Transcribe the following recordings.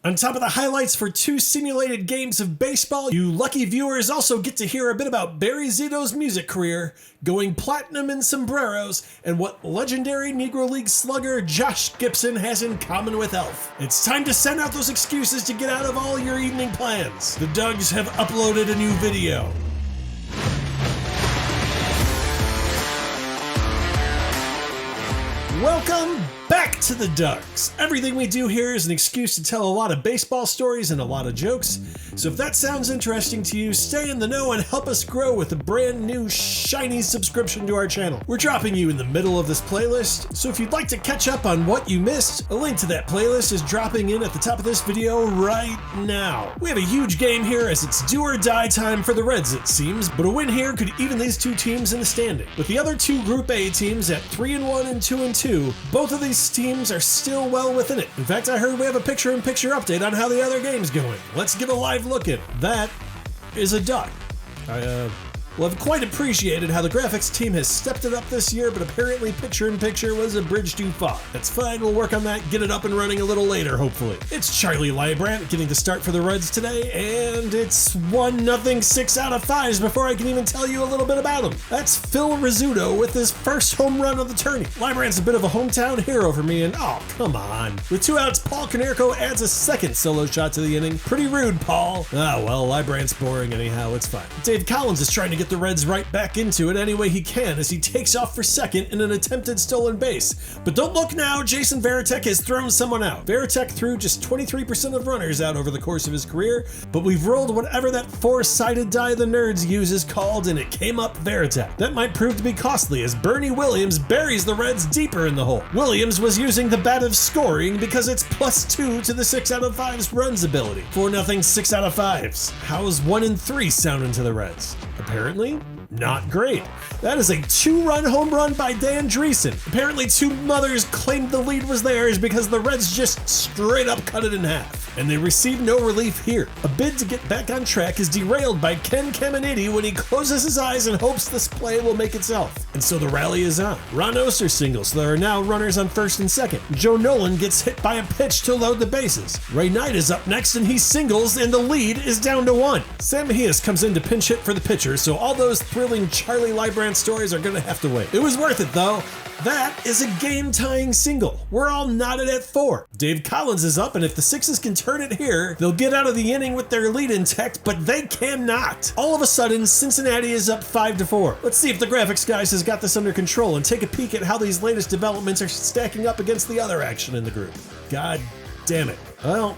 On top of the highlights for 2 simulated games of baseball, you lucky viewers also get to hear a bit about Barry Zito's music career, going platinum in sombreros, and what legendary Negro League slugger Josh Gibson has in common with Elf. It's time to send out those excuses to get out of all your evening plans. The Dougs have uploaded a new video. Welcome back to the Dougs. Everything we do here is an excuse to tell a lot of baseball stories and a lot of jokes. So if that sounds interesting to you, stay in the know and help us grow with a brand new shiny subscription to our channel. We're dropping you in the middle of this playlist, so if you'd like to catch up on what you missed, a link to that playlist is dropping in at the top of this video right now. We have a huge game here as it's do or die time for the Reds, it seems, but a win here could even these two teams in the standing. With the other two Group A teams at 3-1 and 2-2, both of these teams are still well within it. In fact, I heard we have a picture-in-picture update on how the other game's going. Let's give a live look at it. That is a duck. Well, I've quite appreciated how the graphics team has stepped it up this year, but apparently picture-in-picture was a bridge too far. That's fine, we'll work on that, get it up and running a little later, hopefully. It's Charlie Librant getting the start for the Reds today, and it's 1-0 6 out of 5s before I can even tell you a little bit about him. That's Phil Rizzuto with his first home run of the tourney. Librant's a bit of a hometown hero for me, and oh, come on. With 2 outs, Paul Konerko adds a second solo shot to the inning. Pretty rude, Paul. Ah, well, Librant's boring anyhow, it's fine. Dave Collins is trying to get the Reds right back into it any way he can as he takes off for second in an attempted stolen base. But don't look now, Jason Varitek has thrown someone out. Varitek threw just 23% of runners out over the course of his career, but we've rolled whatever that 4-sided die the nerds use is called, and it came up Varitek. That might prove to be costly as Bernie Williams buries the Reds deeper in the hole. Williams was using the bat of scoring because it's +2 to the 6 out of 5's runs ability. 4-0 6 out of 5s. How's 1-3 sounding to the Reds? Apparently, not great. That is a 2-run home run by Dan Dreesen. Apparently 2 mothers claimed the lead was theirs because the Reds just straight up cut it in half. And they received no relief here. A bid to get back on track is derailed by Ken Caminiti when he closes his eyes and hopes this play will make itself. And so the rally is on. Ron Oster singles, so there are now runners on first and second. Joe Nolan gets hit by a pitch to load the bases. Ray Knight is up next and he singles and the lead is down to 1. Sam Mejias comes in to pinch hit for the pitcher, so all those thrilling Charlie Librant stories are gonna have to wait. It was worth it though. That is a game-tying single. We're all knotted at 4. Dave Collins is up, and if the Sixes can turn it here, they'll get out of the inning with their lead intact, but they cannot. All of a sudden, Cincinnati is up 5-4. Let's see if the graphics guys has got this under control and take a peek at how these latest developments are stacking up against the other action in the group. God damn it. Well,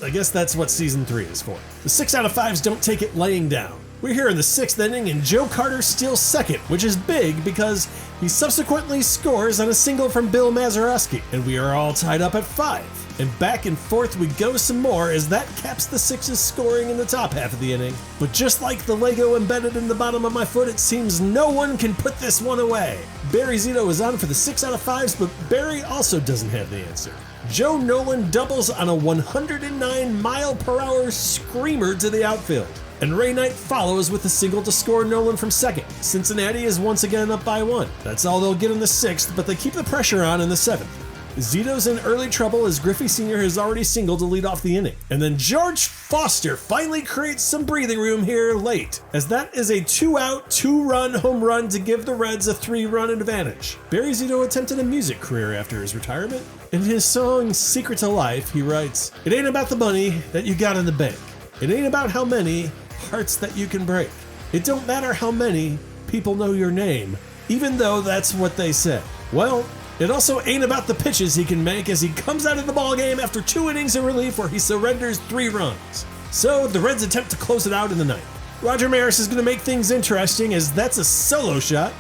I guess that's what Season 3 is for. The 6 out of 5s don't take it laying down. We're here in the 6th inning and Joe Carter steals second, which is big because he subsequently scores on a single from Bill Mazeroski, and we are all tied up at 5. And back and forth we go some more as that caps the Sixes scoring in the top half of the inning. But just like the Lego embedded in the bottom of my foot, it seems no one can put this one away. Barry Zito is on for the 6 out of 5s, but Barry also doesn't have the answer. Joe Nolan doubles on a 109-mile-per-hour screamer to the outfield. And Ray Knight follows with a single to score Nolan from second. Cincinnati is once again up by 1. That's all they'll get in the 6th, but they keep the pressure on in the 7th. Zito's in early trouble as Griffey Sr. has already singled to lead off the inning. And then George Foster finally creates some breathing room here late, as that is a 2-out, 2-run home run to give the Reds a 3-run advantage. Barry Zito attempted a music career after his retirement. In his song Secret to Life, he writes, "It ain't about the money that you got in the bank. It ain't about how many hearts that you can break. It don't matter how many people know your name, even though that's what they say." Well, it also ain't about the pitches he can make as he comes out of the ballgame after 2 innings in relief where he surrenders 3 runs. So the Reds attempt to close it out in the 9th. Roger Maris is going to make things interesting as that's a solo shot,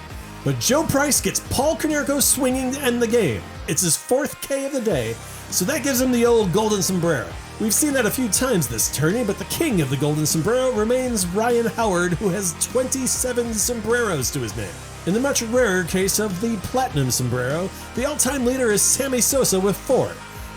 but Joe Price gets Paul Konerko swinging to end the game. It's his 4th K of the day, so that gives him the old golden sombrero. We've seen that a few times this tourney, but the king of the golden sombrero remains Ryan Howard, who has 27 sombreros to his name. In the much rarer case of the platinum sombrero, the all-time leader is Sammy Sosa with 4.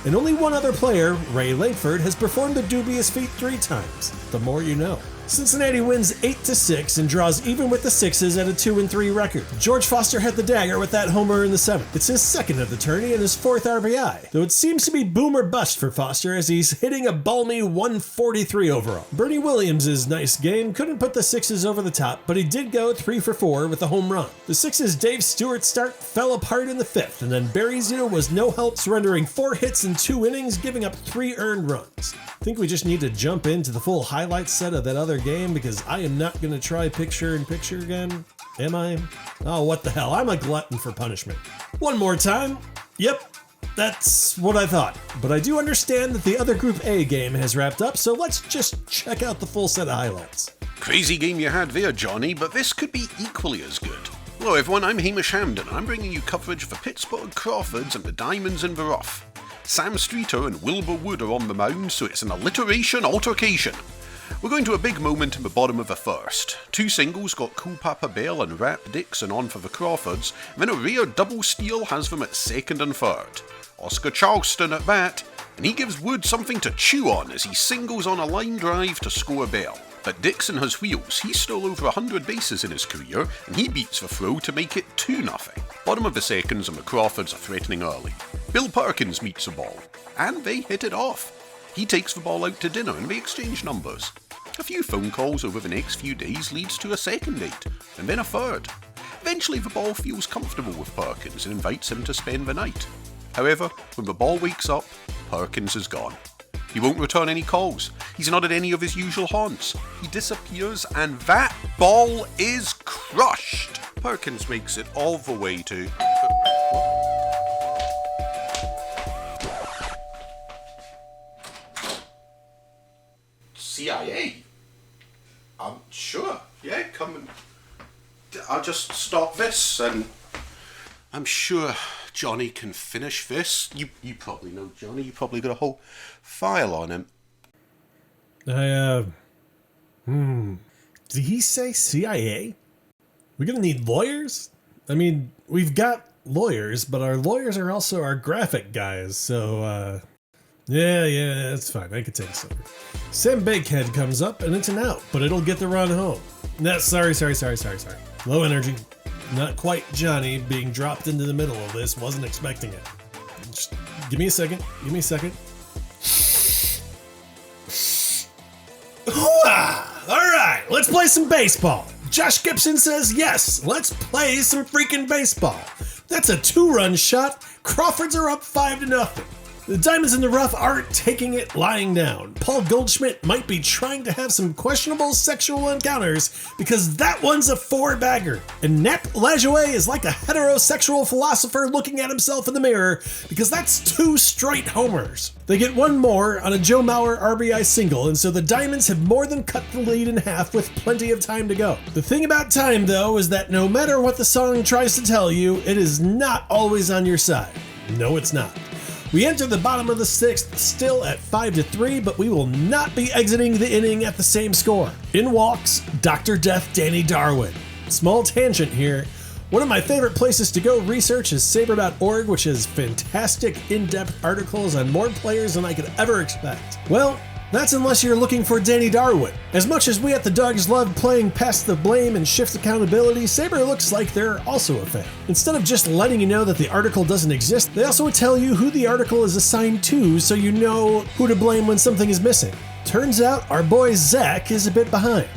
And only one other player, Ray Lateford, has performed the dubious feat 3 times. The more you know. Cincinnati wins 8-6 and draws even with the Sixes at a 2-3 record. George Foster had the dagger with that homer in the 7th. It's his second of the tourney and his 4th RBI, though it seems to be boom or bust for Foster as he's hitting a balmy 143 overall. Bernie Williams' nice game couldn't put the Sixes over the top, but he did go 3 for 4 with a home run. The Sixes' Dave Stewart start fell apart in the 5th, and then Barry Zito was no help, surrendering 4 hits in 2 innings, giving up 3 earned runs. I think we just need to jump into the full highlight set of that other game because I am not going to try picture-in-picture again. Am I? Oh, what the hell. I'm a glutton for punishment. One more time. Yep, that's what I thought. But I do understand that the other Group A game has wrapped up, so let's just check out the full set of highlights. Crazy game you had there, Johnny, but this could be equally as good. Hello everyone, I'm Hamish Hamden and I'm bringing you coverage for Pittsburgh Crawfords and the Diamonds in the Rough. Sam Streeter and Wilbur Wood are on the mound, so it's an alliteration altercation. We're going to a big moment in the bottom of the first. 2 singles got Cool Papa Bell and Rap Dixon on for the Crawfords, and then a rare double steal has them at 2nd and 3rd. Oscar Charleston at bat, and he gives Wood something to chew on as he singles on a line drive to score Bell. But Dixon has wheels. He stole over 100 bases in his career, and he beats the throw to make it 2-0. Bottom of the seconds, and the Crawfords are threatening early. Bill Perkins meets the ball, and they hit it off. He takes the ball out to dinner, and they exchange numbers. A few phone calls over the next few days leads to a second date, and then a third. Eventually, the ball feels comfortable with Perkins and invites him to spend the night. However, when the ball wakes up, Perkins is gone. He won't return any calls. He's not at any of his usual haunts. He disappears and that ball is crushed. Perkins makes it all the way to... CIA? Sure. Yeah, come and... I'll just stop this and... I'm sure Johnny can finish this. You probably know Johnny. You probably got a whole file on him. Did he say CIA? We're gonna need lawyers? I mean, we've got lawyers, but our lawyers are also our graphic guys, so, yeah, that's fine. I could take this over. Sam Bakehead comes up, and it's an out, but it'll get the run home. No, sorry. Low energy. Not quite Johnny being dropped into the middle of this. Wasn't expecting it. Just give me a second. Alright, let's play some baseball. Josh Gibson says yes, let's play some freaking baseball. That's a 2-run shot. Crawfords are up 5-0. The Diamonds in the Rough aren't taking it lying down. Paul Goldschmidt might be trying to have some questionable sexual encounters because that one's a 4-bagger. And Nap Lajoie is like a heterosexual philosopher looking at himself in the mirror because that's 2 straight homers. They get 1 more on a Joe Mauer RBI single, and so the Diamonds have more than cut the lead in half with plenty of time to go. The thing about time, though, is that no matter what the song tries to tell you, it is not always on your side. No, it's not. We enter the bottom of the 6th still at 5-3, but we will not be exiting the inning at the same score. In walks Dr. Death Danny Darwin. Small tangent here. One of my favorite places to go research is saber.org, which has fantastic in-depth articles on more players than I could ever expect. Well, that's unless you're looking for Danny Darwin. As much as we at the Dogs love playing past the blame and shift accountability, Saber looks like they're also a fan. Instead of just letting you know that the article doesn't exist, they also tell you who the article is assigned to so you know who to blame when something is missing. Turns out our boy Zach is a bit behind.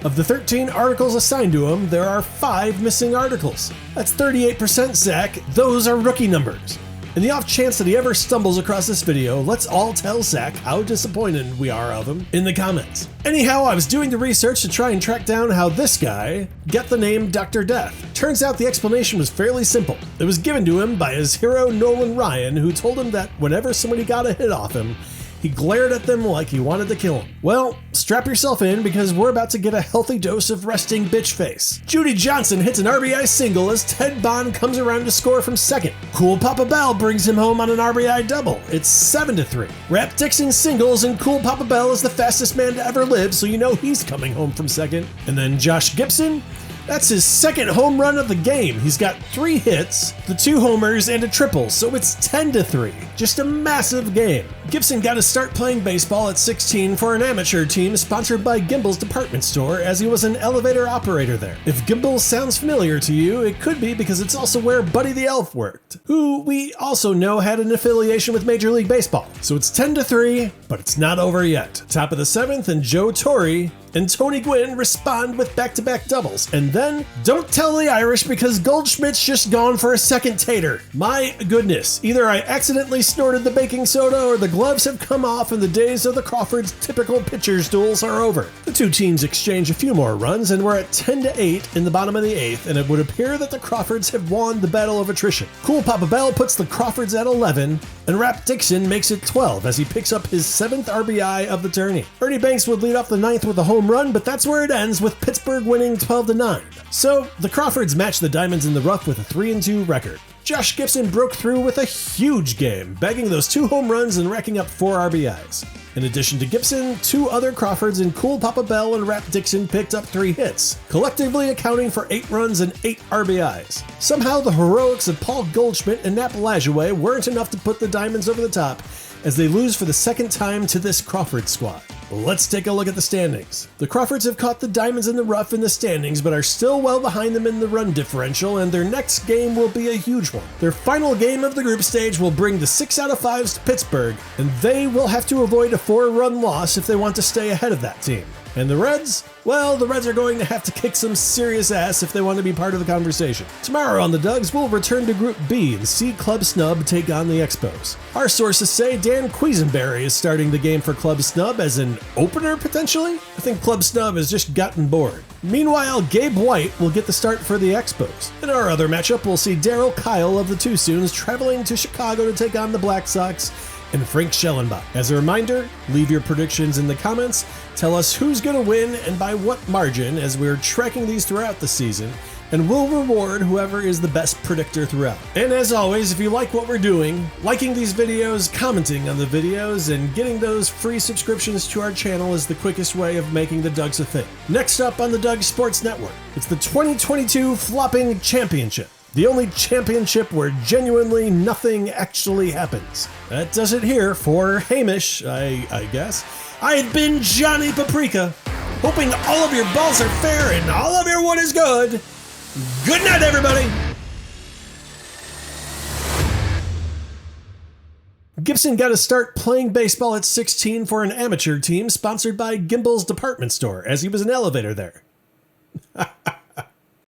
Of the 13 articles assigned to him, there are 5 missing articles. That's 38%, Zach. Those are rookie numbers. In the off chance that he ever stumbles across this video, let's all tell Zach how disappointed we are of him in the comments. Anyhow, I was doing the research to try and track down how this guy got the name Dr. Death. Turns out the explanation was fairly simple. It was given to him by his hero Nolan Ryan, who told him that whenever somebody got a hit off him, he glared at them like he wanted to kill him. Well, strap yourself in because we're about to get a healthy dose of resting bitch face. Judy Johnson hits an RBI single as Ted Bond comes around to score from second. Cool Papa Bell brings him home on an RBI double. It's 7-3. Rap Dixon singles and Cool Papa Bell is the fastest man to ever live, so you know he's coming home from second. And then Josh Gibson That's his second home run of the game. He's got 3 hits, the 2 homers, and a triple, so it's 10-3. Just a massive game. Gibson got to start playing baseball at 16 for an amateur team sponsored by Gimbel's department store, as he was an elevator operator there. If Gimbel sounds familiar to you, it could be because it's also where Buddy the Elf worked, who we also know had an affiliation with Major League Baseball. So it's 10-3, but it's not over yet. Top of the 7th, and Joe Torre and Tony Gwynn respond with back-to-back doubles. And then, don't tell the Irish because Goldschmidt's just gone for a second tater. My goodness, either I accidentally snorted the baking soda or the gloves have come off and the days of the Crawfords' typical pitcher's duels are over. The 2 teams exchange a few more runs and we're at 10-8 in the bottom of the 8th, and it would appear that the Crawfords have won the battle of attrition. Cool Papa Bell puts the Crawfords at 11, and Rap Dixon makes it 12 as he picks up his 7th RBI of the tourney. Ernie Banks would lead off the 9th with a home run, but that's where it ends, with Pittsburgh winning 12-9. So, the Crawfords matched the Diamonds in the rough with a 3-2 record. Josh Gibson broke through with a huge game, bagging those 2 home runs and racking up 4 RBIs. In addition to Gibson, 2 other Crawfords in Cool Papa Bell and Rap Dixon picked up 3 hits, collectively accounting for 8 runs and 8 RBIs. Somehow the heroics of Paul Goldschmidt and Nap Lajoie weren't enough to put the Diamonds over the top, as they lose for the second time to this Crawford squad. Let's take a look at the standings. The Crawfords have caught the Diamonds in the rough in the standings, but are still well behind them in the run differential, and their next game will be a huge one. Their final game of the group stage will bring the 6 out of 5s to Pittsburgh, and they will have to avoid a 4-run loss if they want to stay ahead of that team. And the Reds? Well, the Reds are going to have to kick some serious ass if they want to be part of the conversation. Tomorrow on the Dugs, we'll return to Group B and see Club Snub take on the Expos. Our sources say Dan Quisenberry is starting the game for Club Snub as an opener, potentially? I think Club Snub has just gotten bored. Meanwhile, Gabe White will get the start for the Expos. In our other matchup, we'll see Daryl Kyle of the Two Soons traveling to Chicago to take on the Black Sox, and Frank Schellenbach. As a reminder, leave your predictions in the comments, tell us who's going to win and by what margin, as we're tracking these throughout the season, and we'll reward whoever is the best predictor throughout. And as always, if you like what we're doing, liking these videos, commenting on the videos, and getting those free subscriptions to our channel is the quickest way of making the Dugs a thing. Next up on the Doug Sports Network, it's the 2022 Flopping Championship. The only championship where genuinely nothing actually happens. That does it here for Hamish, I guess. I've been Johnny Paprika, hoping all of your balls are fair and all of your wood is good. Good night, everybody! Gibson got to start playing baseball at 16 for an amateur team sponsored by Gimbel's department store, as he was an elevator there.